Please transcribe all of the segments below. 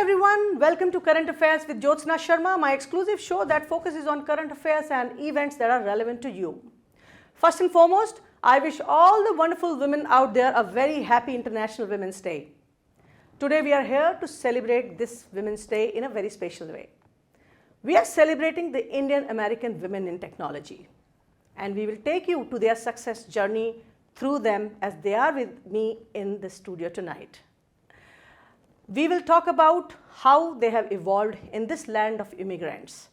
everyone, welcome to Current Affairs with Jyotsna Sharma, my exclusive show that focuses on current affairs and events that are relevant to you. First and foremost, I wish all the wonderful women out there a very happy International Women's Day. Today we are here to celebrate this Women's Day in a very special way. We are celebrating the Indian American women in technology, and we will take you to their success journey through them as they are with me in the studio tonight. We will talk about how they have evolved in this land of immigrants,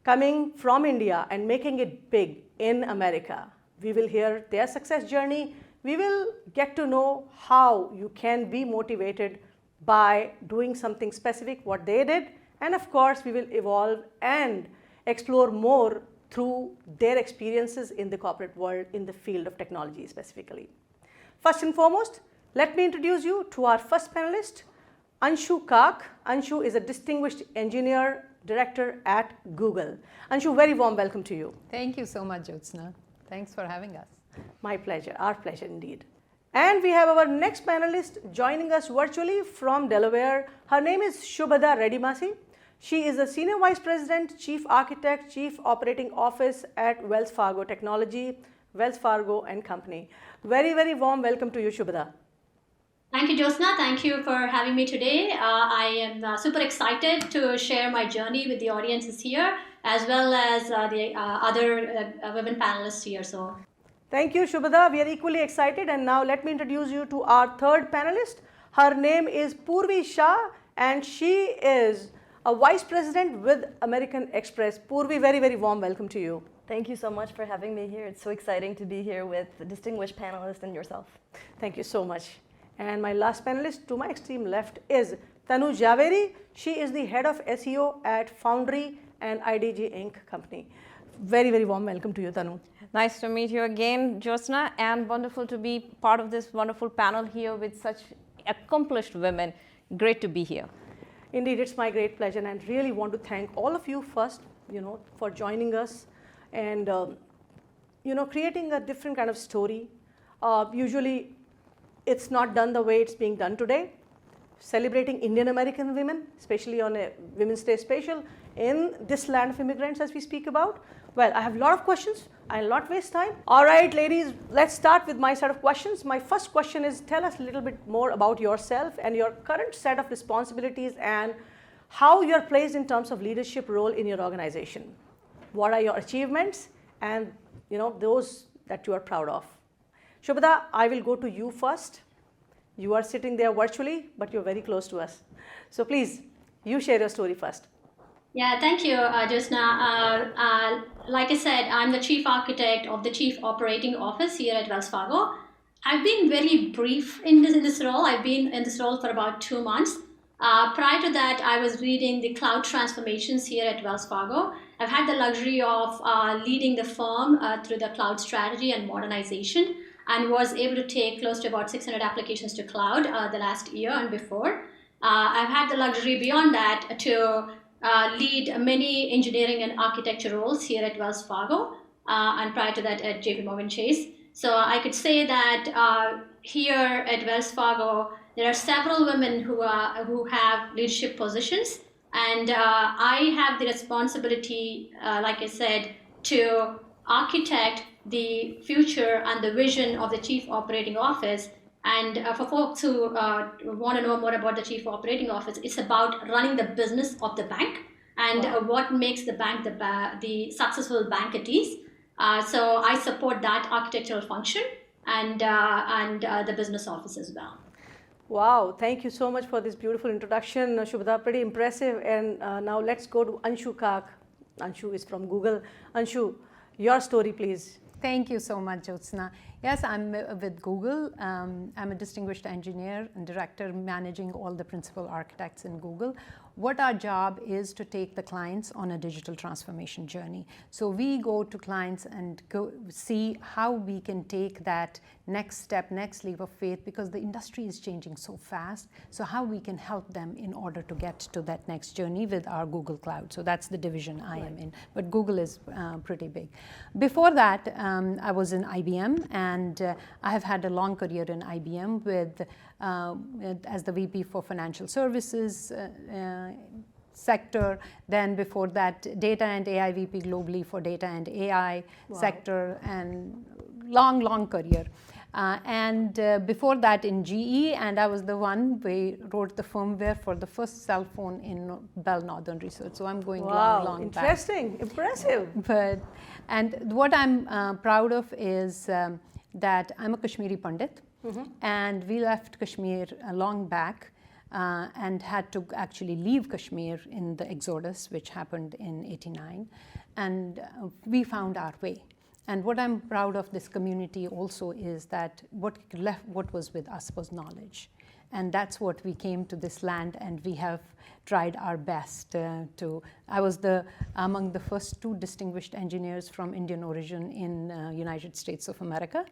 coming from India and making it big in America. We will hear their success journey. We will get to know how you can be motivated by doing something specific, what they did, and of course we will evolve and explore more through their experiences in the corporate world in the field of technology specifically. First and foremost, let me introduce you to our first panelist, Anshu Kak. Anshu is a distinguished engineer director at Google. Anshu, very warm welcome to you. Thank you so much, Jyotsna. Thanks for having us. My pleasure, our pleasure indeed. And we have our next panelist joining us virtually from Delaware. Her name is Shubhada Redimasi. She is the Senior Vice President, Chief Architect, Chief Operating Office at Wells Fargo Technology, Wells Fargo and Company. Very, very warm welcome to you, Shubhada. Thank you, Jyotsna. Thank you for having me today. I am super excited to share my journey with the audiences here, as well as the other women panelists here. So, thank you, Shubhada. We are equally excited. And now let me introduce you to our third panelist. Her name is Purvi Shah, and she is a Vice President with American Express. Purvi, very, very warm welcome to you. Thank you so much for having me here. It's so exciting to be here with the distinguished panelists and yourself. Thank you so much. And my last panelist to my extreme left is Tanu Javeri. She is the head of SEO at Foundry and IDG Inc. company. Very, very warm welcome to you, Tanu. Nice to meet you again, Jyotsna, and wonderful to be part of this wonderful panel here with such accomplished women. Great to be here. Indeed, it's my great pleasure, and I really want to thank all of you first, for joining us and, creating a different kind of story. Usually, it's not done the way it's being done today. Celebrating Indian American women, especially on a Women's Day special in this land of immigrants as we speak about. Well, I have a lot of questions. I'll not waste time. All right, ladies, let's start with my set of questions. My first question is, tell us a little bit more about yourself and your current set of responsibilities and how you're placed in terms of leadership role in your organization. What are your achievements and those that you are proud of? Shubhada, I will go to you first. You are sitting there virtually, but you're very close to us. So please, you share your story first. yeah, thank you, Jyotsna. Like I said, I'm the Chief Architect of the Chief Operating Office here at Wells Fargo. I've been very brief in this role. I've been in this role for about 2 months. Prior to that, I was leading the cloud transformations here at Wells Fargo. I've had the luxury of leading the firm through the cloud strategy and modernization, and was able to take close to about 600 applications to cloud the last year and before. I've had the luxury beyond that to lead many engineering and architecture roles here at Wells Fargo, and prior to that at JPMorgan Chase. So I could say that here at Wells Fargo, there are several women who have leadership positions, and I have the responsibility, like I said, to architect the future and the vision of the Chief Operating Office. And for folks who want to know more about the Chief Operating Office, it's about running the business of the bank and what makes the bank the successful bank it is. So I support that architectural function and the business office as well. Wow, thank you so much for this beautiful introduction, Shubhada, pretty impressive. And now let's go to Anshu Kak. Anshu is from Google. Anshu, your story, please. Thank you so much, Jyotsna. Yes, I'm with Google. I'm a distinguished engineer and director managing all the principal architects in Google. what our job is to take the clients on a digital transformation journey. So we go to clients and go see how we can take that next step, next leap of faith, because the industry is changing so fast. So how we can help them in order to get to that next journey with our Google Cloud. So that's the division I am in. But Google is pretty big. Before that, I was in IBM, and I have had a long career in IBM with as the VP for financial services sector. Then before that, data and AI VP globally for data and AI sector, and long career. Before that in GE, and I was the one who wrote the firmware for the first cell phone in Bell Northern Research. So I'm going long interesting, back. impressive. And what I'm proud of is that I'm a Kashmiri Pandit, and we left Kashmir long back and had to actually leave Kashmir in the exodus, which happened in '89, and we found our way. And what I'm proud of this community also is that what was with us was knowledge. And that's what we came to this land, and we have tried our best to. I was among the first 2 distinguished engineers from Indian origin in United States of America.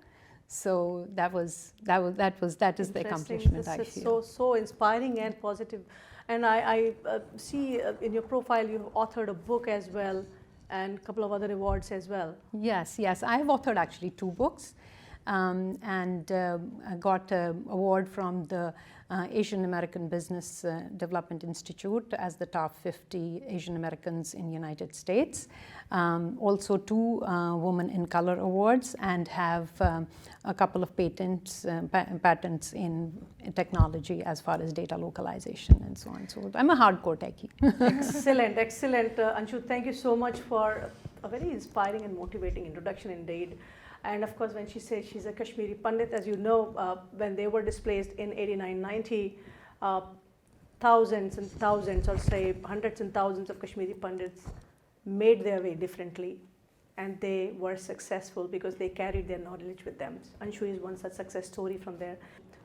So that is the accomplishment. I feel. So inspiring and positive. And I see in your profile you've authored a book as well, and a couple of other awards as well. Yes. I have authored actually 2 books, and I got an award from the Asian American Business Development Institute as the top 50 Asian Americans in United States. Also 2 Women in Color awards, and have a couple of patents in technology as far as data localization and so on. So I'm a hardcore techie. Excellent. Anshu, thank you so much for a very inspiring and motivating introduction indeed. And of course, when she says she's a Kashmiri Pandit, as you know, when they were displaced in '89-90, thousands and thousands, or say hundreds and thousands of Kashmiri Pandits made their way differently, and they were successful because they carried their knowledge with them. Anshu is one such success story from there.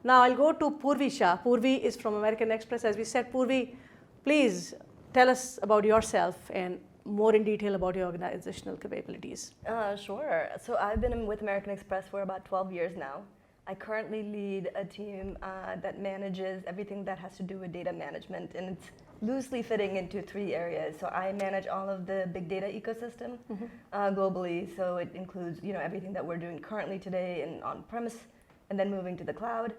Now I'll go to Purvi Shah. Purvi is from American Express. As we said, Purvi, please tell us about yourself and more in detail about your organizational capabilities. Sure. So I've been with American Express for about 12 years now. I currently lead a team that manages everything that has to do with data management, and it's loosely fitting into 3 areas. So I manage all of the big data ecosystem globally. So it includes everything that we're doing currently today and on-premise, and then moving to the cloud.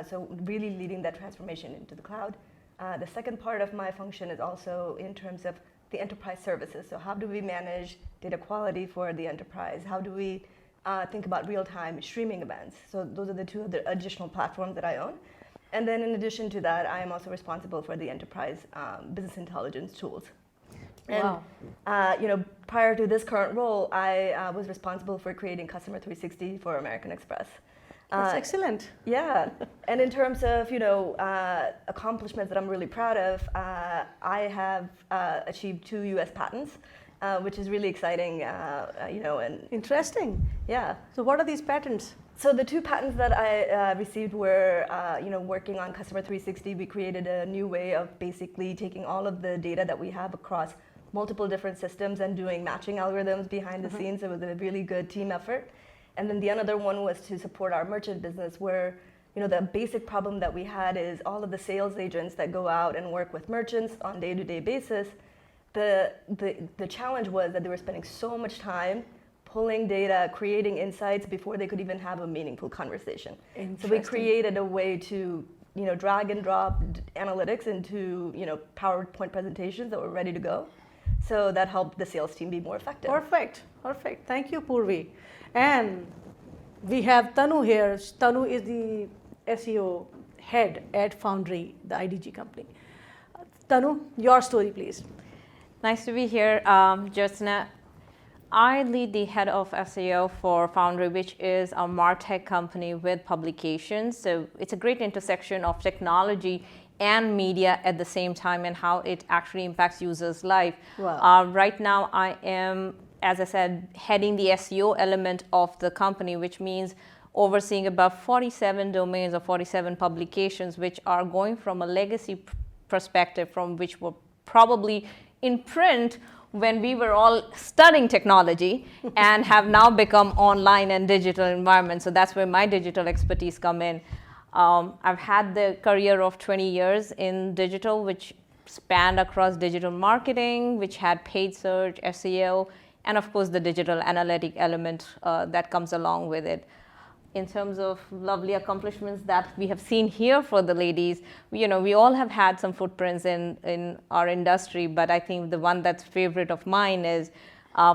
So really leading that transformation into the cloud. The second part of my function is also in terms of the enterprise services. So how do we manage data quality for the enterprise? How do we think about real-time streaming events? So those are the 2 other additional platforms that I own. And then in addition to that, I am also responsible for the enterprise business intelligence tools. And prior to this current role, I was responsible for creating Customer 360 for American Express. That's excellent. Yeah, and in terms of accomplishments that I'm really proud of, I have achieved 2 U.S. patents, which is really exciting. And interesting. Yeah. So what are these patents? So the 2 patents that I received were, working on Customer 360. We created a new way of basically taking all of the data that we have across multiple different systems and doing matching algorithms behind the scenes. It was a really good team effort. And then the other one was to support our merchant business, where the basic problem that we had is all of the sales agents that go out and work with merchants on day-to-day basis. The challenge was that they were spending so much time pulling data, creating insights before they could even have a meaningful conversation. So we created a way to drag and drop analytics into PowerPoint presentations that were ready to go. So that helped the sales team be more effective. Perfect. Thank you, Purvi. And we have Tanu here. Tanu is the SEO head at Foundry, the IDG company. Tanu, your story, please. Nice to be here, Jyotsna. I lead the head of SEO for Foundry, which is a MarTech company with publications. So it's a great intersection of technology and media at the same time, and how it actually impacts users' life. Wow. Right now, I am, as I said, heading the SEO element of the company, which means overseeing about 47 domains or 47 publications, which are going from a legacy perspective from which were probably in print when we were all studying technology and have now become online and digital environments. So that's where my digital expertise come in. I've had the career of 20 years in digital, which spanned across digital marketing, which had paid search, SEO, and of course the digital analytic element that comes along with it. In terms of lovely accomplishments that we have seen here for the ladies, we all have had some footprints in our industry, but I think the one that's favorite of mine is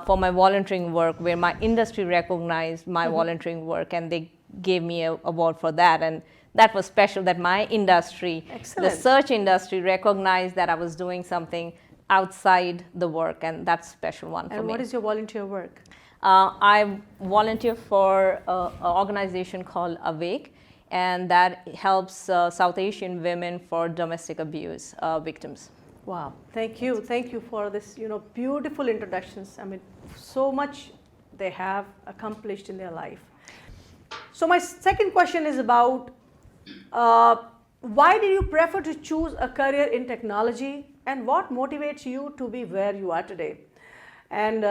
for my volunteering work, where my industry recognized my volunteering work and they gave me an award for that. And that was special, that my industry, Excellent. the search industry, recognized that I was doing something outside the work, and that's a special one for me. And what is your volunteer work? I volunteer for an organization called Awake, and that helps South Asian women for domestic abuse victims. Wow, thank you for this, beautiful introductions. I mean, so much they have accomplished in their life. So my second question is about why did you prefer to choose a career in technology, and what motivates you to be where you are today? And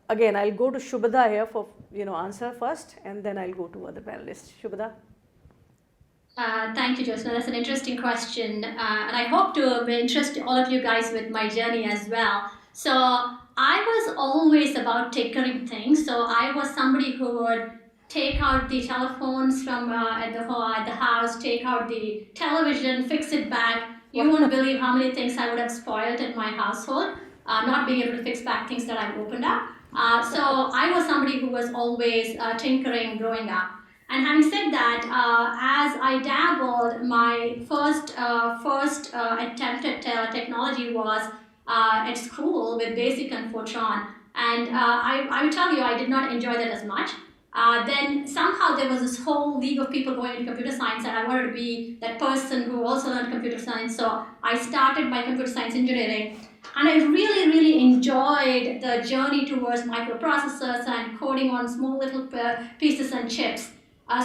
again, I'll go to Shubhada here for answer first, and then I'll go to other panelists. Shubhada. Thank you, Jyotsna. That's an interesting question, and I hope to interest all of you guys with my journey as well. So I was always about tinkering things. So I was somebody who would take out the telephones from at the house, take out the television, fix it back. You won't believe how many things I would have spoiled in my household, not being able to fix back things that I've opened up. So I was somebody who was always tinkering growing up. And having said that, as I dabbled, my first attempt at technology was at school with BASIC and Fortran. And I will tell you, I did not enjoy that as much. Then somehow there was this whole league of people going into computer science, and I wanted to be that person who also learned computer science. So I started my computer science engineering. And I really, really enjoyed the journey towards microprocessors and coding on small little pieces and chips.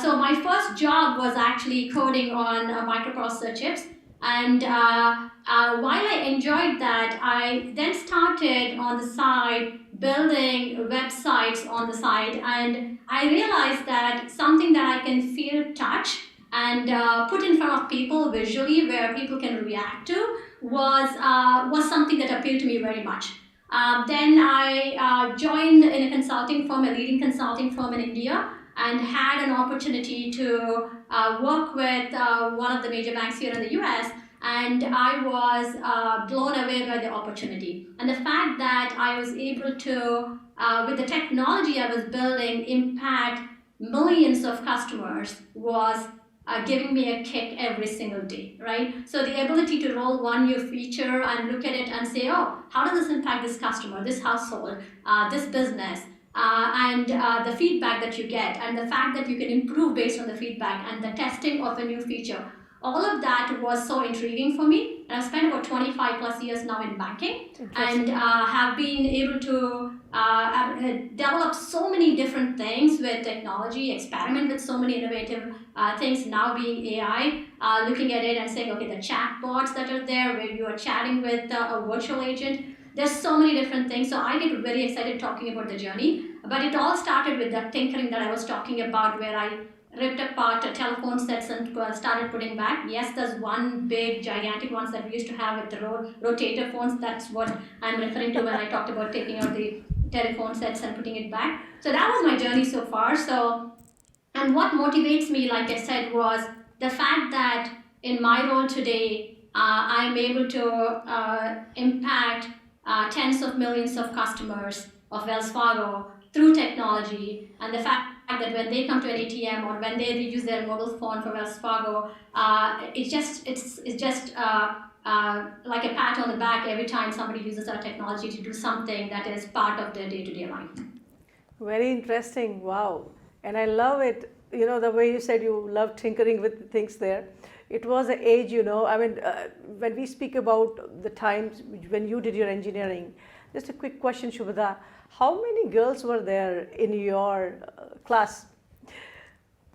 So my first job was actually coding on microprocessor chips. And while I enjoyed that, I then started on the side building websites on the side. And I realized that something that I can feel, touch, and put in front of people visually, where people can react to, was something that appealed to me very much. Then I joined in a consulting firm, a leading consulting firm in India, and had an opportunity to work with one of the major banks here in the US, and I was blown away by the opportunity. And the fact that I was able to, with the technology I was building, impact millions of customers was giving me a kick every single day, right? So the ability to roll one new feature and look at it and say, oh, how does this impact this customer, this household, this business, and the feedback that you get, and the fact that you can improve based on the feedback and the testing of a new feature. All of that was so intriguing for me. And I've spent about 25 plus years now in banking, and have been able to develop so many different things with technology, experiment with so many innovative things, now being AI, looking at it and saying, okay, the chat bots that are there where you are chatting with a virtual agent. There's so many different things. So I get very excited talking about the journey. But it all started with that tinkering that I was talking about, where I ripped apart telephone sets and started putting back. Yes, there's one big, gigantic ones that we used to have with the rotator phones. That's what I'm referring to when I talked about taking out the telephone sets and putting it back. So that was my journey so far. So, and what motivates me, like I said, was the fact that in my role today, I'm able to impact tens of millions of customers of Wells Fargo through technology, and the fact that when they come to an ATM or when they use their mobile phone for Wells Fargo, it's just like a pat on the back every time somebody uses our technology to do something that is part of their day-to-day life. Very interesting. Wow. And I love it, the way you said you love tinkering with things there. It was an age, I mean, when we speak about the times when you did your engineering, just a quick question, Shubhada, how many girls were there in your class?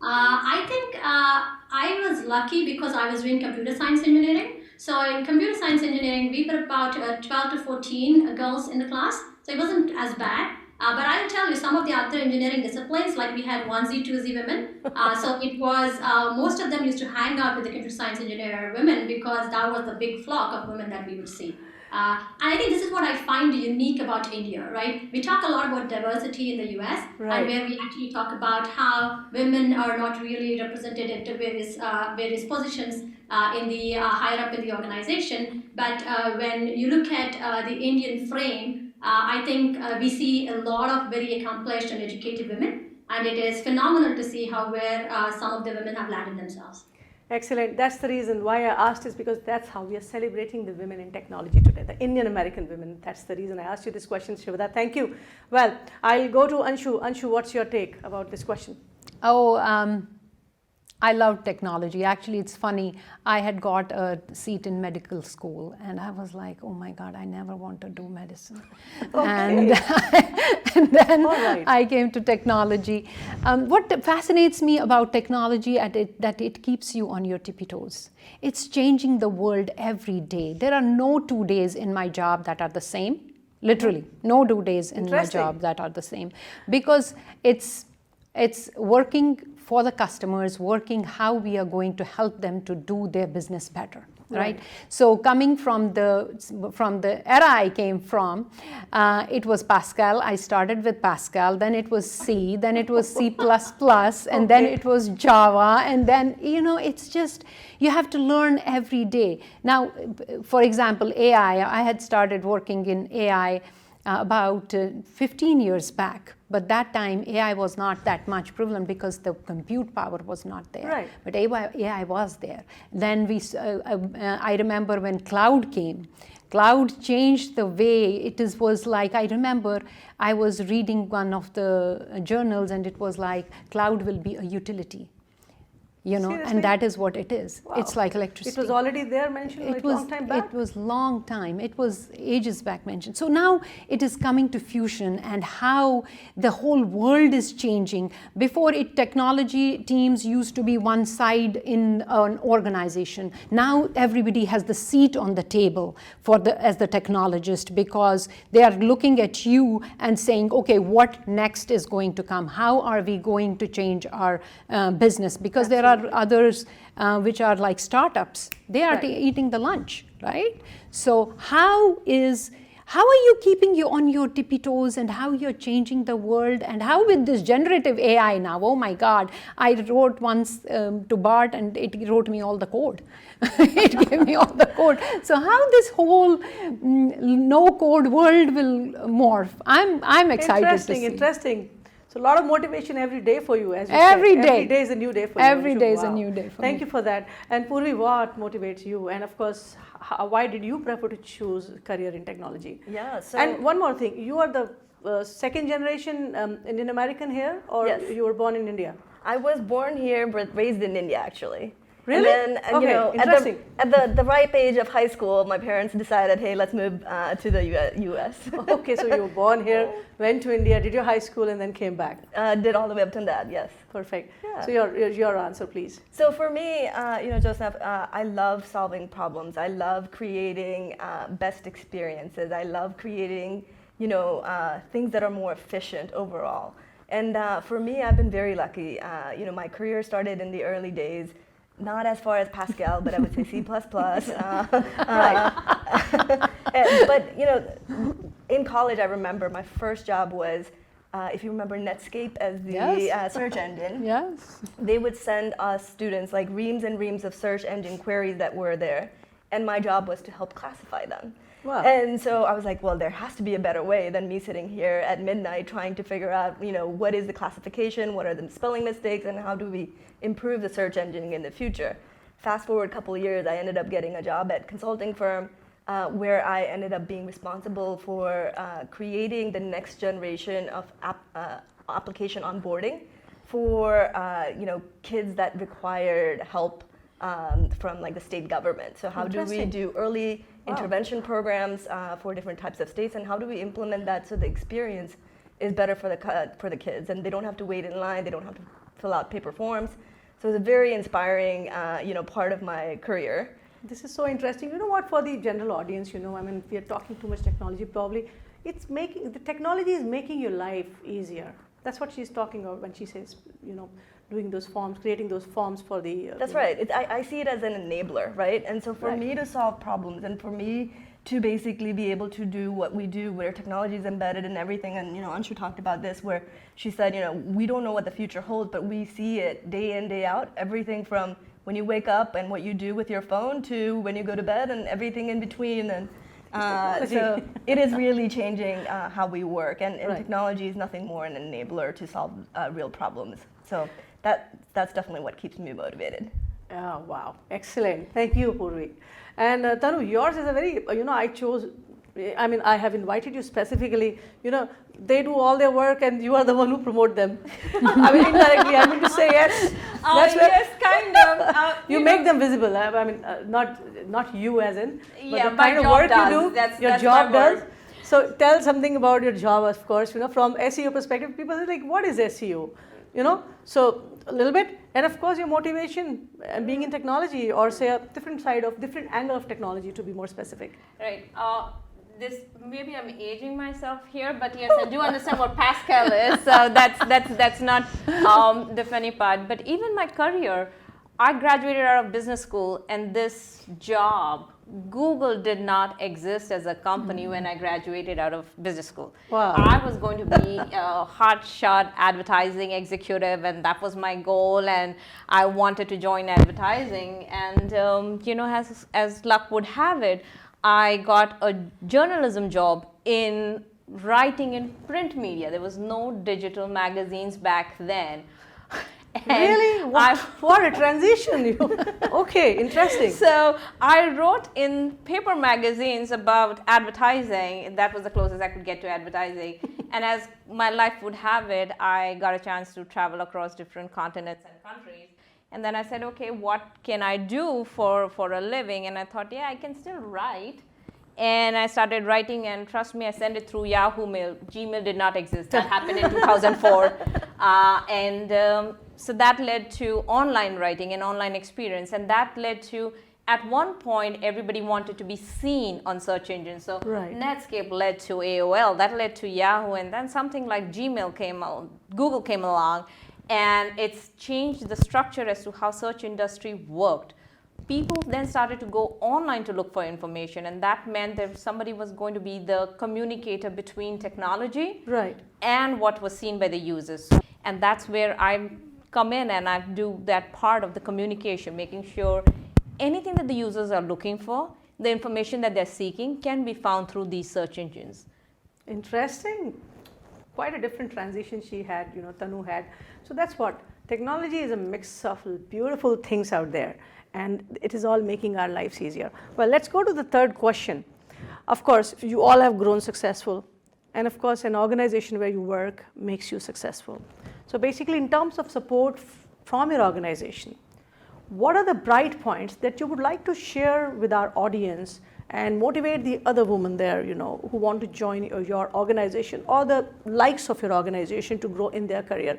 I think I was lucky because I was doing computer science engineering. So in computer science engineering, we were about 12 to 14 girls in the class. So it wasn't as bad. But I'll tell you, some of the other engineering disciplines, like we had onesie, twosie women. So it was, most of them used to hang out with the computer science engineer women because that was the big flock of women that we would see. And I think this is what I find unique about India, right? We talk a lot about diversity in the US, Right. and where we actually talk about how women are not really represented into various positions in the higher up in the organization. But when you look at the Indian frame, I think we see a lot of very accomplished and educated women, and it is phenomenal to see where some of the women have landed themselves. Excellent. That's the reason why I asked, is because that's how we are celebrating the women in technology today, the Indian American women. That's the reason I asked you this question, Shivada. Thank you. Well, I'll go to Anshu. Anshu, what's your take about this question? Oh, I love technology. Actually, it's funny. I had got a seat in medical school, and I was like, "Oh my God, I never want to do medicine." Okay. And then All right. I came to technology. What fascinates me about technology that it keeps you on your tippy toes. It's changing the world every day. There are no 2 days in my job that are the same. Literally, no 2 days in my Interesting. job that are the same, because it's working for the customers, working how we are going to help them to do their business better, right? So coming from the era I came from, it was Pascal. I started with Pascal, then it was C, then it was C++, and then it was Java, and then, it's just, you have to learn every day. Now, for example, AI, I had started working in AI about 15 years back. But that time, AI was not that much prevalent because the compute power was not there. Right. But AI was there. Then I remember when cloud came. Cloud changed the way was like, I remember I was reading one of the journals, and it was like, cloud will be a utility. Seriously? And that is what it is. Wow. It's like electricity. It was already there mentioned like long time back? It was long time. It was ages back mentioned. So now it is coming to fusion, and how the whole world is changing. Before technology teams used to be one side in an organization. Now everybody has the seat on the table as the technologist, because they are looking at you and saying, okay, what next is going to come? How are we going to change our business? Because there are others which are like startups. They are eating the lunch, right? So how are you keeping you on your tippy toes, and how you're changing the world, and how with this generative AI now, oh my God, I wrote once to Bart, and it wrote me all the code. It gave me all the code. So how this whole no-code world will morph, I'm excited to see. Interesting. So a lot of motivation every day for you, as you Every said. day. Every day is a new day for you. Every Anshu. day is a Wow. new day for Thank me. you for that. And Purvi, what motivates you? And of course, why did you prefer to choose career in technology? Yeah, so And one more thing, you are the second generation Indian American here, or Yes. you were born in India? I was born here but raised in India, actually. Really? And then, Okay, interesting. at the ripe age of high school, my parents decided, hey, let's move to the US. Okay, so you were born here, went to India, did your high school, and then came back. Did all the way up to that, yes. Perfect. Yeah. So your answer, please. So for me, Jyotsna, I love solving problems. I love creating best experiences. I love creating, things that are more efficient overall. And for me, I've been very lucky. My career started in the early days, not as far as Pascal, but I would say C++. But in college, I remember my first job was, if you remember Netscape as the Yes. search engine. Yes. They would send us students like reams and reams of search engine queries that were there, and my job was to help classify them. Wow. And so I was like, well, there has to be a better way than me sitting here at midnight trying to figure out, what is the classification, what are the spelling mistakes, and how do we improve the search engine in the future. Fast forward a couple of years, I ended up getting a job at a consulting firm where I ended up being responsible for creating the next generation of application onboarding for kids that required help from like the state government. So how do we do early intervention programs for different types of states, and how do we implement that so the experience is better for the kids, and they don't have to wait in line, they don't have to fill out paper forms. So it's a very inspiring part of my career. This is so interesting. You know what, for the general audience, you know, I mean, if we are talking too much technology, probably the technology is making your life easier. That's what she's talking about when she says, you know, doing those forms, creating those forms for the... That's right. I see it as an enabler, right? And so for me to solve problems and for me to basically be able to do what we do where technology is embedded in everything, and, you know, Anshu talked about this where she said, you know, we don't know what the future holds, but we see it day in, day out, everything from when you wake up and what you do with your phone to when you go to bed and everything in between. And so it is really changing how we work, and technology is nothing more an enabler to solve real problems. So that's definitely what keeps me motivated. Oh, wow. Excellent. Thank you, Purvi. And Tanu, yours is a very, you know, I have invited you specifically, you know, they do all their work and you are the one who promote them. I mean, indirectly, I mean to say yes. Yes, kind of. You make them visible. I mean, not you as in, but Yeah, the my kind of job work does. you do, That's your my job does. work. So tell something about your job, of course, you know, from SEO perspective, people are like, what is SEO? You know, so a little bit, and of course your motivation being in technology, or say a different angle of technology, to be more specific. Right. This maybe I'm aging myself here, but yes, I do understand what Pascal is. So that's not the funny part. But even my career, I graduated out of business school, and this job, Google did not exist as a company when I graduated out of business school. Wow. I was going to be a hotshot advertising executive, and that was my goal, and I wanted to join advertising. And you know, as luck would have it, I got a journalism job in writing in print media. There was no digital magazines back then. Really? What a transition! Okay, interesting. So I wrote in paper magazines about advertising. That was the closest I could get to advertising. And as my life would have it, I got a chance to travel across different continents and countries. And then I said, okay, what can I do for a living? And I thought, yeah, I can still write. And I started writing, and trust me, I sent it through Yahoo Mail. Gmail did not exist. That happened in 2004. So that led to online writing and online experience. And that led to, at one point, everybody wanted to be seen on search engines. So Netscape led to AOL. That led to Yahoo. And then something like Google came along. And it's changed the structure as to how search industry worked. People then started to go online to look for information, and that meant that somebody was going to be the communicator between technology and what was seen by the users. And that's where I come in, and I do that part of the communication, making sure anything that the users are looking for, the information that they're seeking, can be found through these search engines. Interesting. Quite a different transition she had, you know, Tanu had. So that's what technology is, a mix of beautiful things out there, and it is all making our lives easier. Well, let's go to the third question. Of course, you all have grown successful, and of course an organization where you work makes you successful. So basically, in terms of support from your organization, what are the bright points that you would like to share with our audience and motivate the other women there, you know, who want to join your organization or the likes of your organization to grow in their career?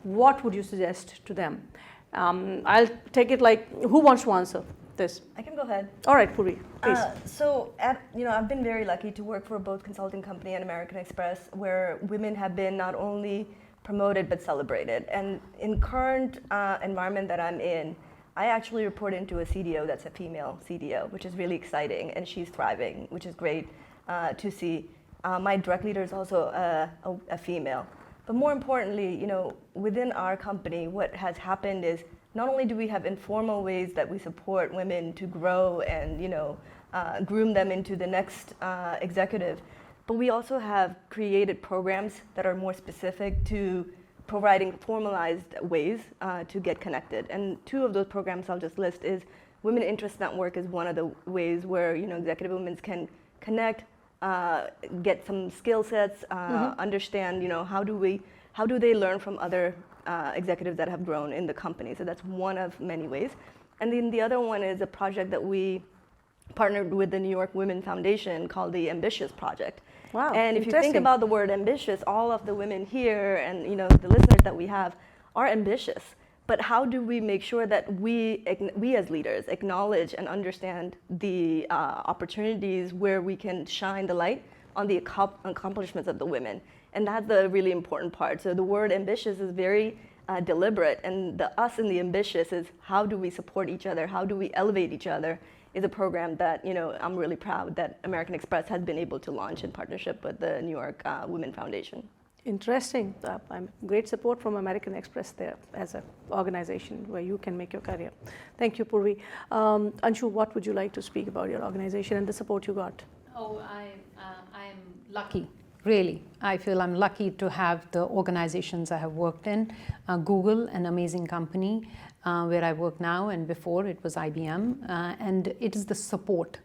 What would you suggest to them? I'll take it like, who wants to answer this? I can go ahead. All right, Puri, please. I've been very lucky to work for both consulting company and American Express, where women have been not only promoted but celebrated. And in current environment that I'm in, I actually report into a CDO that's a female CDO, which is really exciting, and she's thriving, which is great to see. My direct leader is also a female. But more importantly, you know, within our company, what has happened is not only do we have informal ways that we support women to grow and, you know, groom them into the next executive, but we also have created programs that are more specific to providing formalized ways to get connected. And two of those programs I'll just list is Women Interest Network is one of the ways where, you know, executive women can connect, get some skill sets, understand, you know, how do they learn from other executives that have grown in the company. So that's one of many ways. And then the other one is a project that we partnered with the New York Women Foundation called the Ambitious Project. Wow, and if you think about the word ambitious, all of the women here and, you know, the listeners that we have are ambitious. But how do we make sure that we as leaders acknowledge and understand the opportunities where we can shine the light on the accomplishments of the women? And that's the really important part. So the word ambitious is very deliberate, and the us and the ambitious is how do we support each other, how do we elevate each other, is a program that I'm really proud that American Express has been able to launch in partnership with the New York Women Foundation. Interesting. I'm great support from American Express there as an organization where you can make your career. Thank you, Purvi. Anshu, what would you like to speak about your organization and the support you got? Oh, I'm lucky. Really, I feel I'm lucky to have the organizations I have worked in. Google, an amazing company where I work now, and before it was IBM. And it is the support.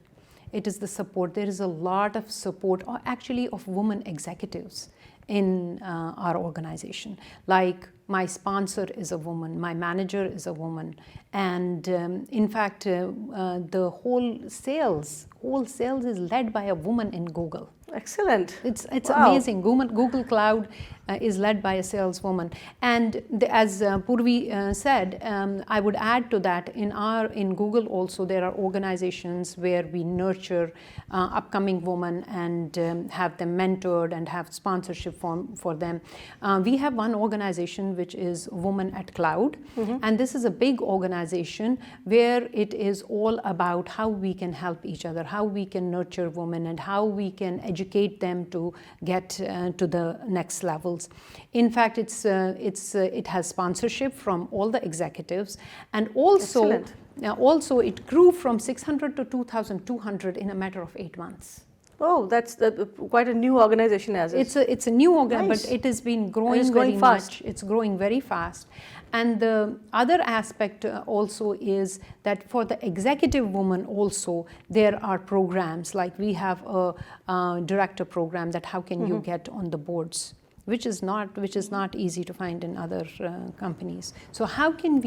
It is the support. There is a lot of support, or actually of women executives in our organization. Like my sponsor is a woman, my manager is a woman, and in fact, the whole sales is led by a woman in Google. Excellent. It's Wow. amazing. Google Cloud is led by a saleswoman, and as Purvi said, I would add to that. In Google also there are organizations where we nurture upcoming women and have them mentored and have sponsorship for them. We have one organization which is Women at Cloud, and this is a big organization where it is all about how we can help each other, how we can nurture women, and how we can educate them to get to the next levels. In fact, it has sponsorship from all the executives, and also it grew from 600 to 2,200 in a matter of 8 months. Oh, that's quite a new organization as It's a new organization, Nice. but it has been growing it's growing very fast. much. It's growing very fast. And the other aspect also is that for the executive woman also, there are programs, like we have a director program that how can you get on the boards, which is not easy to find in other companies. So how can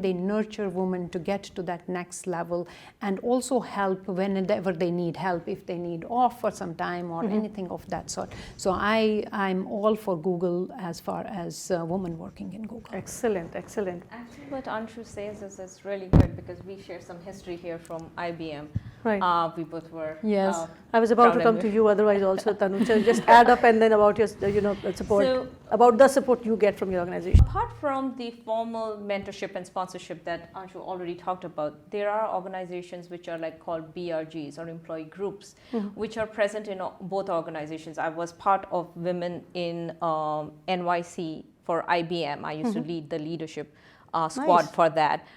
they nurture women to get to that next level, and also help whenever they need help, if they need off for some time or anything of that sort. So I'm all for Google as far as women working in Google. Excellent. Actually, what Anshu says is really good, because we share some history here from IBM. Right. We both were. Yes. I was about to proud come of to it. you otherwise also, Tanu. So just add up and then about your support, So- about the support you get from your organization. Apart from the formal mentorship and sponsorship that Anshu already talked about, there are organizations which are called BRGs, or employee groups, which are present in both organizations. I was part of Women in NYC for IBM. I used to lead the leadership squad Nice. for that.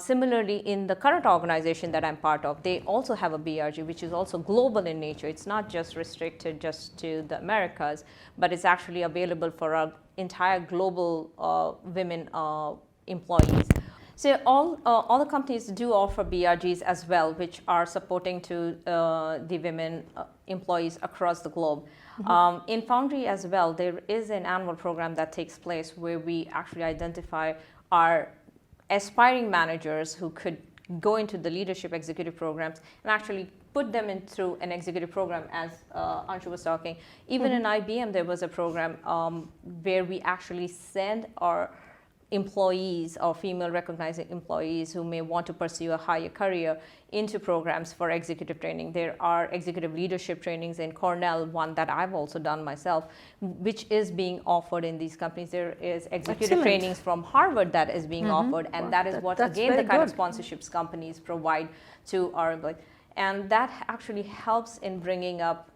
Similarly, in the current organization that I'm part of, they also have a BRG, which is also global in nature. It's not just restricted just to the Americas, but it's actually available for our entire global women employees. So all the companies do offer BRGs as well, which are supporting to the women employees across the globe. In Foundry as well, there is an annual program that takes place where we actually identify our aspiring managers who could go into the leadership executive programs and actually put them in through an executive program, as Anshu was talking. Even in IBM, there was a program where we actually send our employees or female recognizing employees who may want to pursue a higher career into programs for executive training. There are executive leadership trainings in Cornell, one that I've also done myself, which is being offered in these companies. There is executive Excellent. trainings from Harvard that is being offered, and that is what, that's again, the very kind of good. sponsorships companies provide to our employees. And that actually helps in bringing up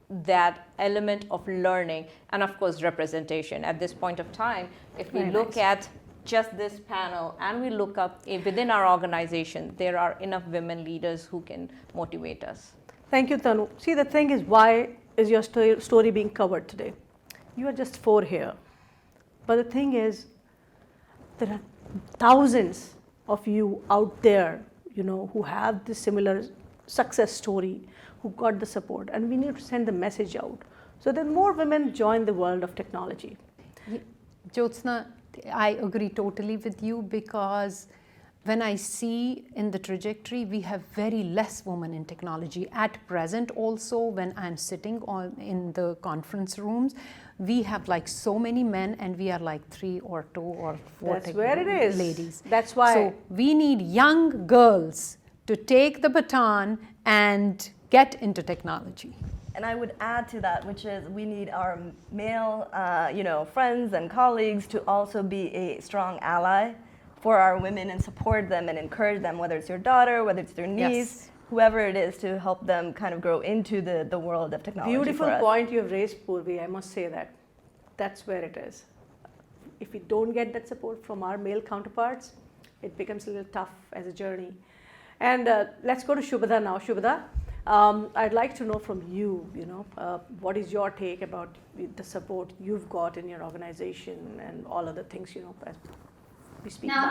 that element of learning and, of course, representation. At this point of time, if we Very look nice. at just this panel and we look up within our organization, there are enough women leaders who can motivate us. Thank you, Tanu. See, the thing is, why is your story being covered today? You are just 4 here. But the thing is, there are thousands of you out there, who have this similar success story, who got the support, and we need to send the message out so that more women join the world of technology. Jyotsna, I agree totally with you, because when I see in the trajectory, we have very less women in technology. At present also, when I'm sitting in the conference rooms, we have like so many men and we are like 3 or 2 or 4 That's where it is. ladies. That's why. So we need young girls to take the baton and get into technology. And I would add to that, which is we need our male, friends and colleagues to also be a strong ally for our women and support them and encourage them, whether it's your daughter, whether it's their niece, whoever it is, to help them kind of grow into the world of technology. Beautiful for us. point you have raised, Purvi. I must say that. That's where it is. If we don't get that support from our male counterparts, it becomes a little tough as a journey. And let's go to Shubhada now. Shubhada, I'd like to know from you, what is your take about the support you've got in your organization and all other things, as we speak Now,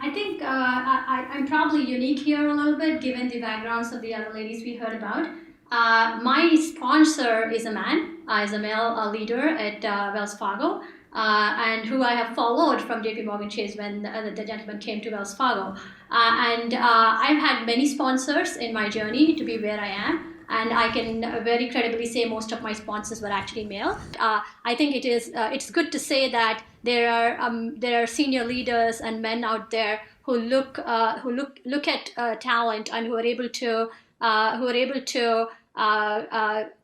I think I'm probably unique here a little bit, given the backgrounds of the other ladies we heard about. My sponsor is a man, is a male leader at Wells Fargo, and who I have followed from JP Morgan Chase when the gentleman came to Wells Fargo. And I've had many sponsors in my journey to be where I am. And I can very credibly say most of my sponsors were actually male. I think it's good to say that there are senior leaders and men out there who look at talent and who are able to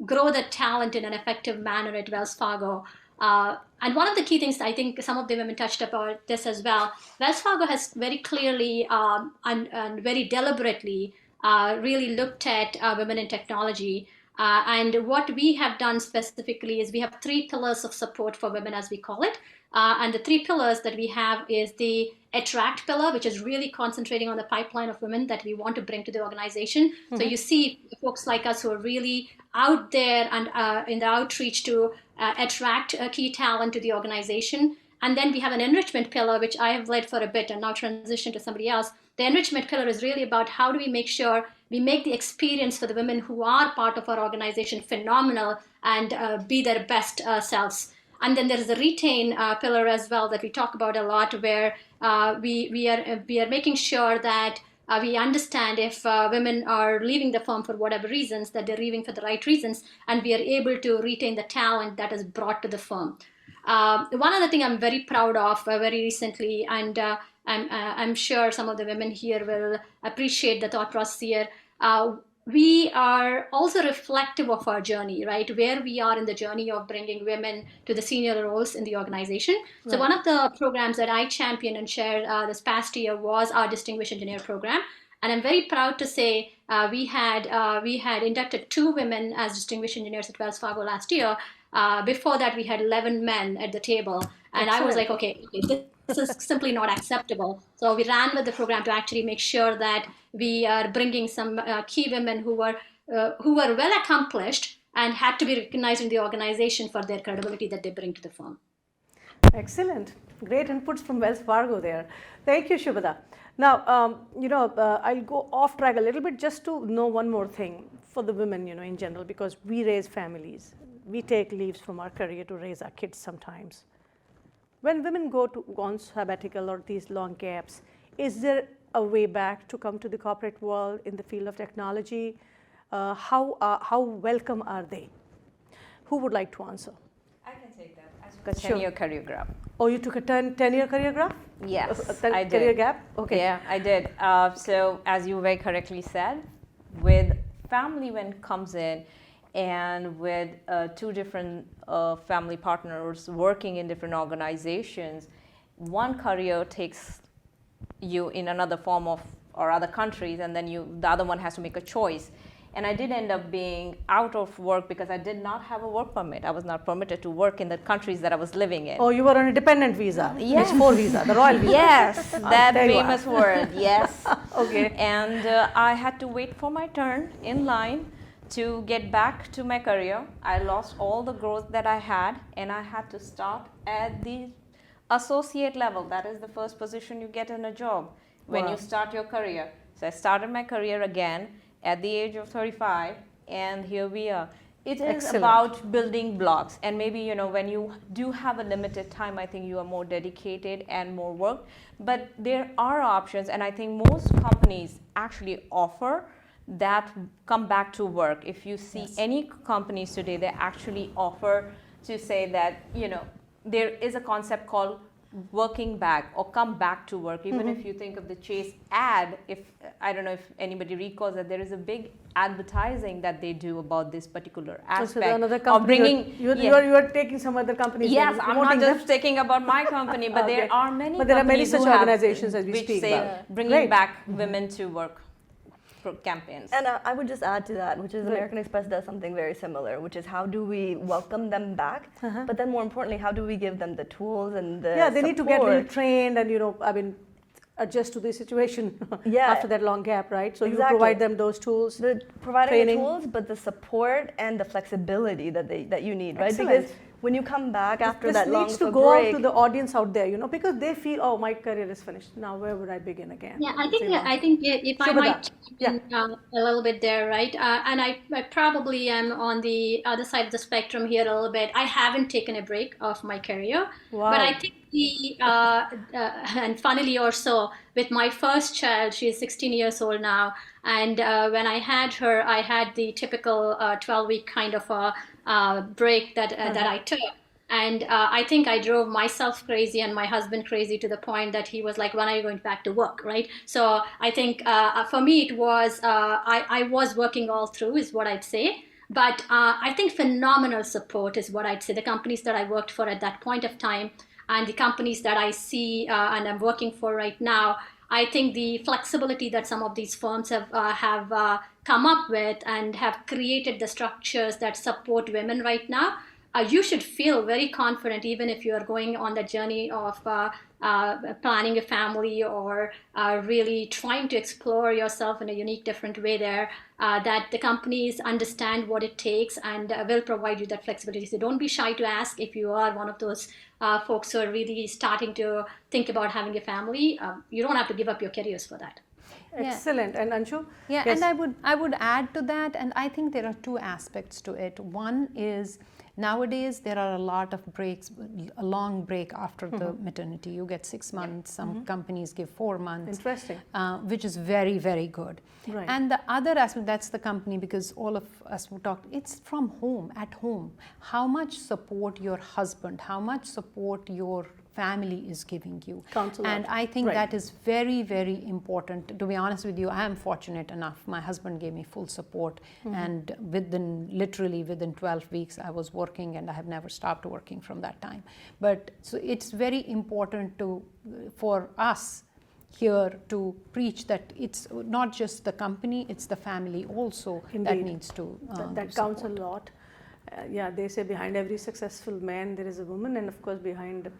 grow that talent in an effective manner at Wells Fargo. And one of the key things, I think some of the women touched about this as well, Wells Fargo has very clearly and very deliberately really looked at women in technology. And what we have done specifically is we have 3 pillars of support for women, as we call it. And the 3 pillars that we have is the attract pillar, which is really concentrating on the pipeline of women that we want to bring to the organization. Mm-hmm. So you see folks like us who are really out there and in the outreach to attract key talent to the organization. And then we have an enrichment pillar, which I have led for a bit and now transition to somebody else. The enrichment pillar is really about how do we make sure we make the experience for the women who are part of our organization phenomenal and be their best selves. And then there is a retain pillar as well that we talk about a lot, where we are making sure that we understand if women are leaving the firm for whatever reasons, that they're leaving for the right reasons, and we are able to retain the talent that is brought to the firm. One other thing I'm very proud of very recently, and I'm sure some of the women here will appreciate the thought process here. We are also reflective of our journey, right? Where we are in the journey of bringing women to the senior roles in the organization. Right. So one of the programs that I championed and shared this past year was our Distinguished Engineer program. And I'm very proud to say we had inducted 2 women as Distinguished Engineers at Wells Fargo last year. Before that, we had 11 men at the table. And Excellent. I was like, okay, this is simply not acceptable. So we ran with the program to actually make sure that we are bringing some key women who were well accomplished and had to be recognized in the organization for their credibility that they bring to the firm. Excellent. Great inputs from Wells Fargo there. Thank you, Shubhada. Now, I'll go off track a little bit just to know one more thing for the women, in general, because we raise families. We take leaves from our career to raise our kids sometimes. When women go on sabbatical or these long gaps, is there a way back to come to the corporate world in the field of technology? How welcome are they? Who would like to answer? I can take that. I took a 10-year career gap. Oh, you took a 10-year career gap? Yes, I did. Career gap? Okay. Yeah, I did. So as you very correctly said, with family when it comes in, and with 2 different family partners working in different organizations, one career takes you in another form of or other countries, and then the other one has to make a choice. And I did end up being out of work because I did not have a work permit. I was not permitted to work in the countries that I was living in. Oh, you were on a dependent visa. Yes. H4 visa, the royal visa. Yes, that famous word, yes. Okay. And I had to wait for my turn in line to get back to my career. I lost all the growth that I had, and I had to start at the associate level. That is the first position you get in a job when you start your career. So I started my career again at the age of 35, and here we are. It is Excellent. about building blocks, and maybe, you know, when you do have a limited time, I think you are more dedicated and more work. But there are options, and I think most companies actually offer that come back to work. If you see any companies today, they actually offer to say that, you know, there is a concept called working back or come back to work. Even if you think of the Chase ad, if I don't know if anybody recalls that there is a big advertising that they do about this particular aspect another of company bringing. you are taking some other companies. Yes, and I'm not promoting just them. talking about my company, but Okay. there are many. But there are many companies who such have organizations as we which speak say about. bringing Great. back women to work campaigns. And I would just add to that, which is Right. American Express does something very similar, which is how do we welcome them back, but then more importantly, how do we give them the tools and the They need to get really support. trained and, you know, I mean, adjust to the situation Yeah. after that long gap, right? So you Exactly. provide them those tools. Providing training. the tools, but the support and the flexibility that you need, right? Excellent. Because when you come back after This that long needs to break, go out to the audience out there, you know, because they feel, oh, my career is finished. Now where would I begin again? Yeah, I think if I Shubhada. might chime in, a little bit there, right? And I probably am on the other side of the spectrum here a little bit. I haven't taken a break of my career, but I think and funnily or so, with my first child, she's 16 years old now, and when I had her, I had the typical 12-week kind of break that I took. And I think I drove myself crazy and my husband crazy to the point that he was like, when are you going back to work, right? So I think for me it was, I was working all through is what I'd say. But I think phenomenal support is what I'd say. The companies that I worked for at that point of time and the companies that I see and I'm working for right now, I think the flexibility that some of these firms have come up with and have created the structures that support women right now, you should feel very confident even if you are going on the journey of planning a family or really trying to explore yourself in a unique, different way there, that the companies understand what it takes and will provide you that flexibility. So don't be shy to ask if you are one of those folks who are really starting to think about having a family. You don't have to give up your careers for that. Excellent. And Anshu? Yeah, Yes. and I would add to that, and I think there are two aspects to it. One is nowadays there are a lot of breaks, a long break after the maternity. You get 6 months, some companies give 4 months. Interesting. Which is very, very good. Right. And the other aspect, that's the company, because all of us who talked, it's from home, at home. How much support your husband, how much support your family is giving you. Counts a lot. And I think Right. that is very, very important. To be honest with you, I am fortunate enough. My husband gave me full support, and literally within 12 weeks, I was working, and I have never stopped working from that time. But so it's very important for us here to preach that it's not just the company, it's the family also that Indeed. needs to That to counts a support. lot. They say behind every successful man there is a woman, and of course behind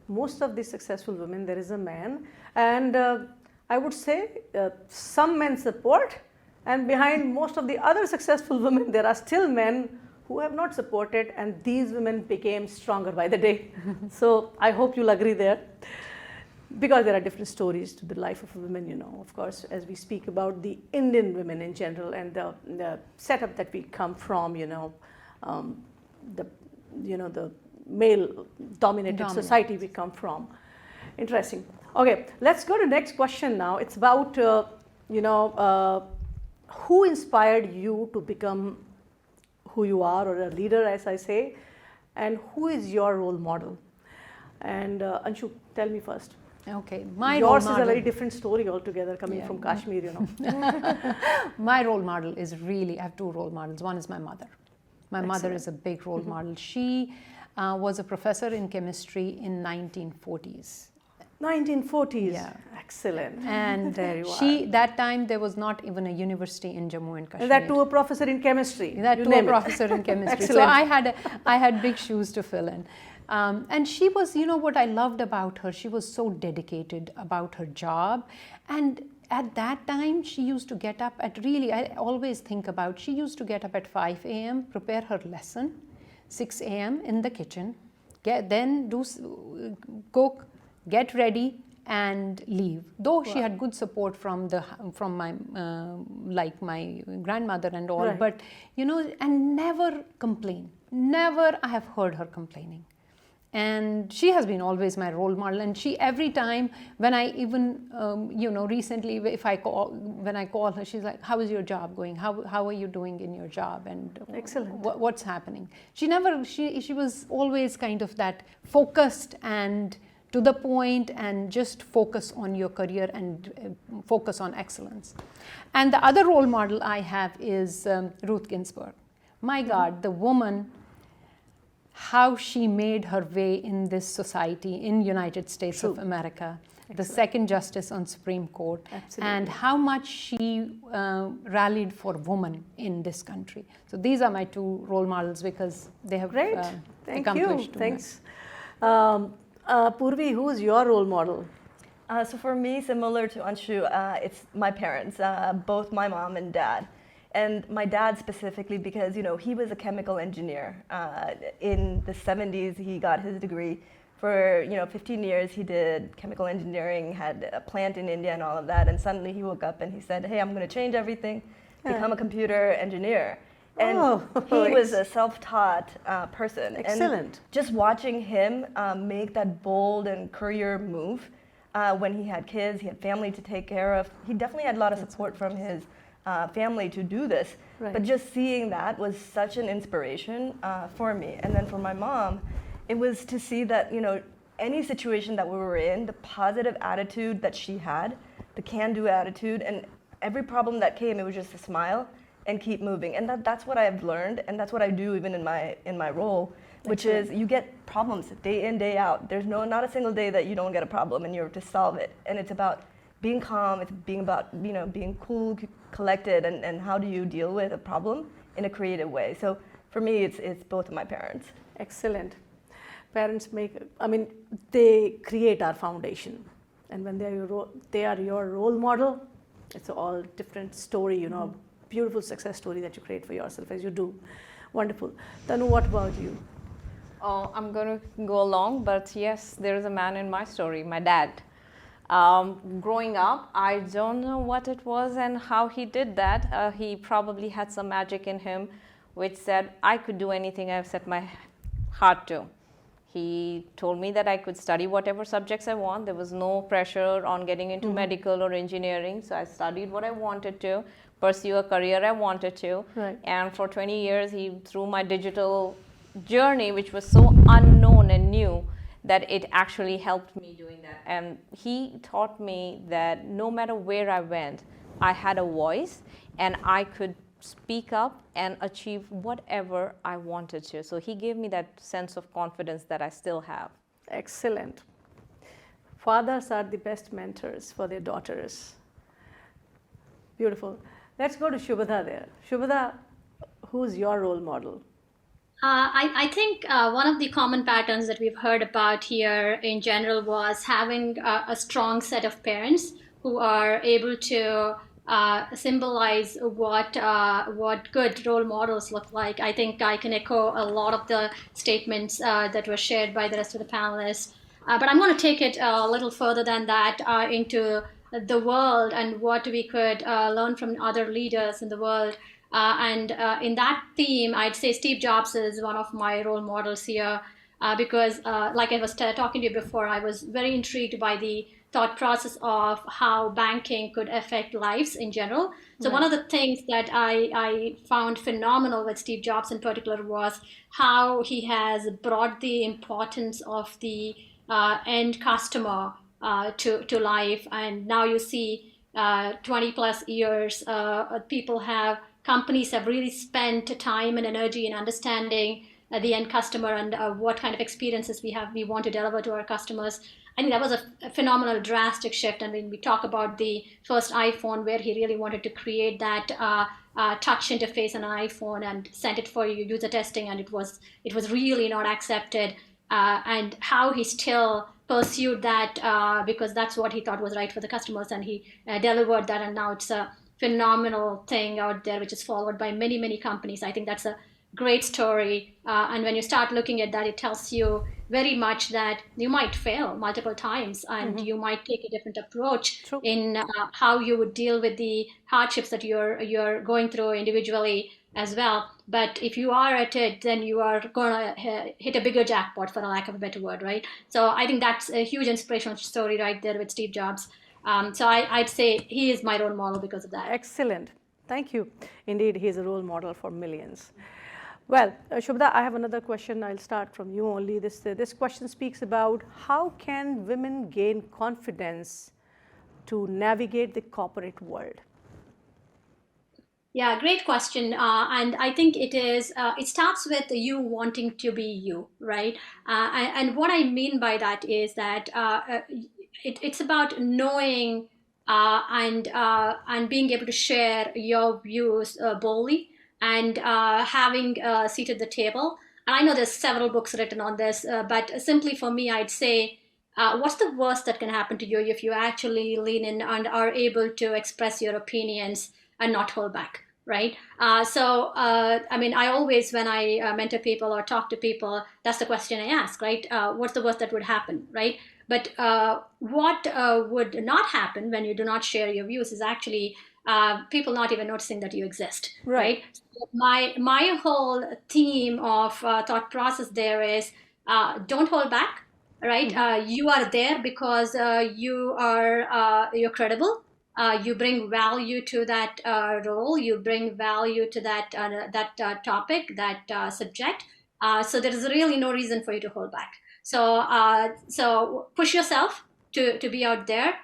most of the successful women there is a man. And I would say some men support, and behind most of the other successful women there are still men who have not supported, and these women became stronger by the day. So I hope you'll agree there. Because there are different stories to the life of a woman, you know, of course, as we speak about the Indian women in general and the setup that we come from, you know, the male-dominated society we come from. Interesting. Okay, let's go to the next question now. It's about, who inspired you to become who you are, or a leader, as I say, and who is your role model? And Anshu, tell me first. Okay, Yours is a very different story altogether, coming from Kashmir, you know. My role model is really, I have two role models. One is my mother. My mother is a big role model. She was a professor in chemistry in 1940s. 1940s. Yeah. Excellent. And that time there was not even a university in Jammu and Kashmir. And that too a professor in chemistry. That too a professor in chemistry. So I had big shoes to fill in. And she was, you know, what I loved about her, she was so dedicated about her job. And at that time, she used to get up at I always think about, she used to get up at 5 a.m., prepare her lesson, 6 a.m. in the kitchen, then cook, get ready, and leave. Though she had good support from my like my grandmother and all, Right. but and never complain. Never I have heard her complaining. And she has been always my role model. And she, every time when I even, recently, when I call her, she's like, "How is your job going? How are you doing in your job? And Excellent. What's happening?" She was always kind of that focused and to the point, and just focus on your career and focus on excellence. And the other role model I have is Ruth Ginsburg. My God, the woman, how she made her way in this society in United States of America, the second justice on Supreme Court, and how much she rallied for women in this country. So these are my two role models because they have Great. Thank you. accomplished too Thanks. Purvi, who's your role model? So for me, similar to Anshu, it's my parents, both my mom and dad. And my dad specifically because, he was a chemical engineer. In the 70s, he got his degree. For, 15 years, he did chemical engineering, had a plant in India and all of that. And suddenly he woke up and he said, "Hey, I'm going to change everything, become a computer engineer." And he was a self-taught person. Excellent. And just watching him make that bold and career move when he had kids, he had family to take care of. He definitely had a lot of support from his family to do this. Right. But just seeing that was such an inspiration for me. And then for my mom, it was to see that, any situation that we were in, the positive attitude that she had, the can-do attitude, and every problem that came, it was just a smile and keep moving. And that's what I've learned, and that's what I do even in my role, which is you get problems day in, day out. There's not a single day that you don't get a problem and you have to solve it. And it's about being calm, it's being about, being cool, collected, and how do you deal with a problem in a creative way. So for me, it's both of my parents. Excellent. Parents they create our foundation. And when they are your role model, it's all different story, beautiful success story that you create for yourself as you do. Wonderful. Tanu, what about you? Oh, I'm going to go along, but yes, there is a man in my story, my dad. Growing up, I don't know what it was and how he did that. He probably had some magic in him which said I could do anything I've set my heart to. He told me that I could study whatever subjects I want. There was no pressure on getting into medical or engineering, so I studied what I wanted to, pursue a career I wanted to. Right. And for 20 years, through my digital journey, which was so unknown and new, that it actually helped me doing that. And he taught me that no matter where I went, I had a voice and I could speak up and achieve whatever I wanted to. So he gave me that sense of confidence that I still have. Excellent. Fathers are the best mentors for their daughters. Beautiful. Let's go to Shubhada there. Shubhada, who's your role model? I think one of the common patterns that we've heard about here in general was having a strong set of parents who are able to symbolize what good role models look like. I think I can echo a lot of the statements that were shared by the rest of the panelists. But I'm going to take it a little further than that into the world and what we could learn from other leaders in the world. And in that theme, I'd say Steve Jobs is one of my role models here because, like I was talking to you before, I was very intrigued by the thought process of how banking could affect lives in general. So one of the things that I found phenomenal with Steve Jobs in particular was how he has brought the importance of the end customer to life. And now you see 20 plus years, companies have really spent time and energy in understanding the end customer and what kind of experiences we want to deliver to our customers. I think that was a phenomenal, drastic shift. And when we talk about the first iPhone, where he really wanted to create that touch interface on an iPhone and sent it for user testing, and it was really not accepted. And how he still pursued that because that's what he thought was right for the customers, and he delivered that. And now it's a phenomenal thing out there, which is followed by many, many companies. I think that's a great story. And when you start looking at that, it tells you very much that you might fail multiple times and you might take a different approach True. in how you would deal with the hardships that you're going through individually as well. But if you are at it, then you are going to hit a bigger jackpot, for a lack of a better word, right? So I think that's a huge inspirational story right there with Steve Jobs. So I'd say he is my role model because of that. Excellent. Thank you. Indeed, he is a role model for millions. Well, Shubhda, I have another question. I'll start from you only. This question speaks about how can women gain confidence to navigate the corporate world? Yeah, great question. And I think it starts with you wanting to be you, right? And what I mean by that is that it's about knowing and being able to share your views boldly and having a seat at the table. And I know there's several books written on this, but simply for me, I'd say, what's the worst that can happen to you if you actually lean in and are able to express your opinions and not hold back, right? I mean, I always, when I mentor people or talk to people, that's the question I ask, right? What's the worst that would happen, right? But what would not happen when you do not share your views is actually people not even noticing that you exist, right? So my whole theme of thought process there is don't hold back, right? You are there because you're credible. You bring value to that role. You bring value to that topic, that subject. So there is really no reason for you to hold back. So push yourself to be out there.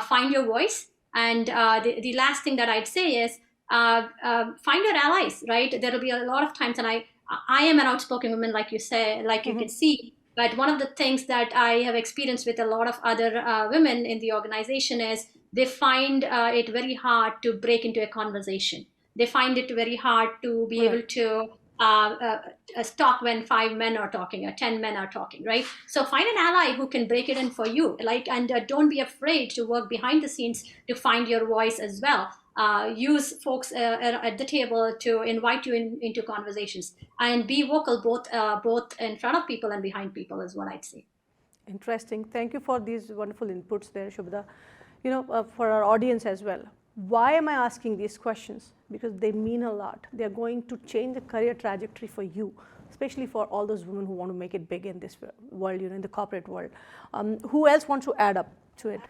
Find your voice. And the last thing that I'd say is find your allies. Right? There will be a lot of times, and I am an outspoken woman, like you say, like you can see. But one of the things that I have experienced with a lot of other women in the organization is they find it very hard to break into a conversation. They find it very hard to be able to talk when 5 men are talking or 10 men are talking, right? So find an ally who can break it in for you, and don't be afraid to work behind the scenes to find your voice as well. Use folks at the table to invite you into conversations and be vocal both in front of people and behind people is what I'd say. Interesting. Thank you for these wonderful inputs there, Shubhda. For our audience as well. Why am I asking these questions? Because they mean a lot. They're going to change the career trajectory for you, especially for all those women who want to make it big in this world, in the corporate world. Who else wants to add up to it?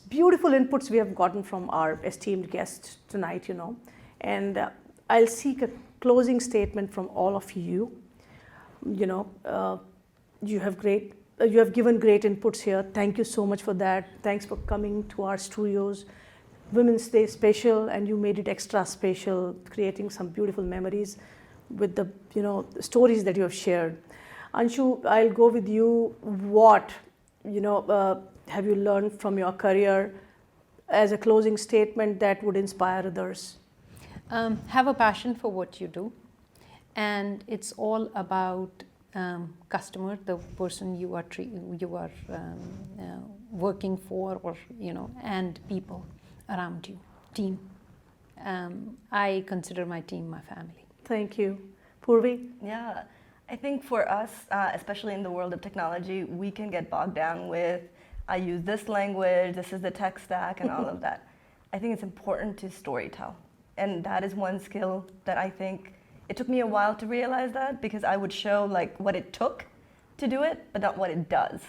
Beautiful inputs we have gotten from our esteemed guest tonight, and I'll seek a closing statement from all of you. You have given great inputs here. Thank you so much for that. Thanks for coming to our studios. Women's Day special, and you made it extra special, creating some beautiful memories with the stories that you have shared. Anshu, I'll go with you. What have you learned from your career as a closing statement that would inspire others? Have a passion for what you do, and it's all about customer, the person you are working for, or and people around you, team. I consider my team my family. Thank you. Purvi? Yeah, I think for us, especially in the world of technology, we can get bogged down with, I use this language, this is the tech stack, and all of that. I think it's important to storytell. And that is one skill that I think, it took me a while to realize that, because I would show what it took to do it, but not what it does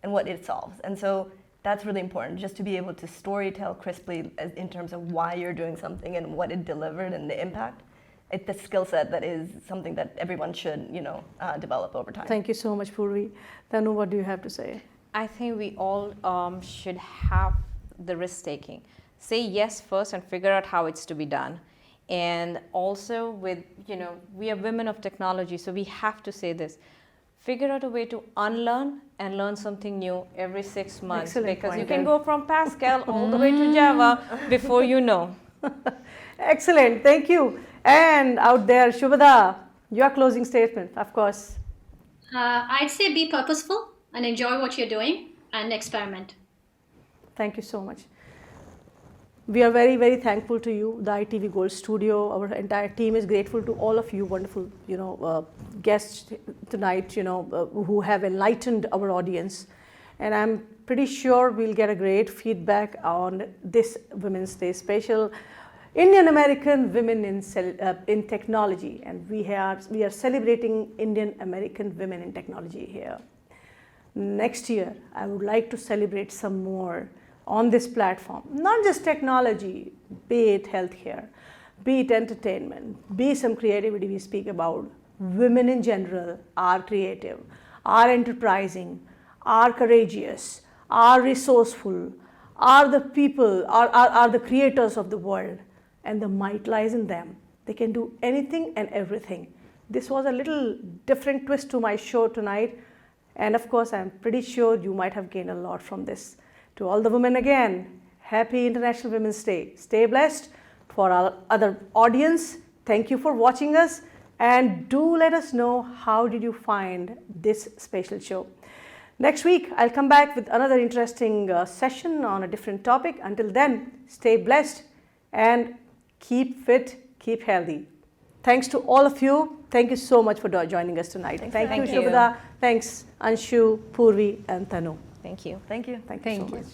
and what it solves. And so that's really important, just to be able to storytell crisply in terms of why you're doing something and what it delivered and the impact. It's the skill set that is something that everyone should, develop over time. Thank you so much, Purvi. Tanu, what do you have to say? I think we all should have the risk taking. Say yes first and figure out how it's to be done. And also with, we are women of technology, so we have to say this. Figure out a way to unlearn and learn something new every 6 months. Excellent because point you can there. go from Pascal all the way to Java before you know. Excellent, thank you. And out there, Shubhda, your closing statement, of course. I'd say be purposeful and enjoy what you're doing and experiment. Thank you so much. We are very, very thankful to you, the ITV Gold Studio. Our entire team is grateful to all of you wonderful, guests tonight, who have enlightened our audience. And I'm pretty sure we'll get a great feedback on this Women's Day special, Indian American Women in Technology. And we are celebrating Indian American women in technology here. Next year, I would like to celebrate some more on this platform, not just technology, be it healthcare, be it entertainment, be some creativity we speak about. Women in general are creative, are enterprising, are courageous, are resourceful, are the people, are the creators of the world, and the might lies in them. They can do anything and everything. This was a little different twist to my show tonight, and of course I'm pretty sure you might have gained a lot from this. To all the women again, happy International Women's Day. Stay blessed. For our other audience, thank you for watching us, and do let us know how did you find this special show. Next week, I'll come back with another interesting session on a different topic. Until then, stay blessed and keep fit, keep healthy. Thanks to all of you. Thank you so much for joining us tonight. Thank you, Shubhada. Thanks, Anshu, Purvi, and Tanu. Thank you. Thank you. Thank you so much.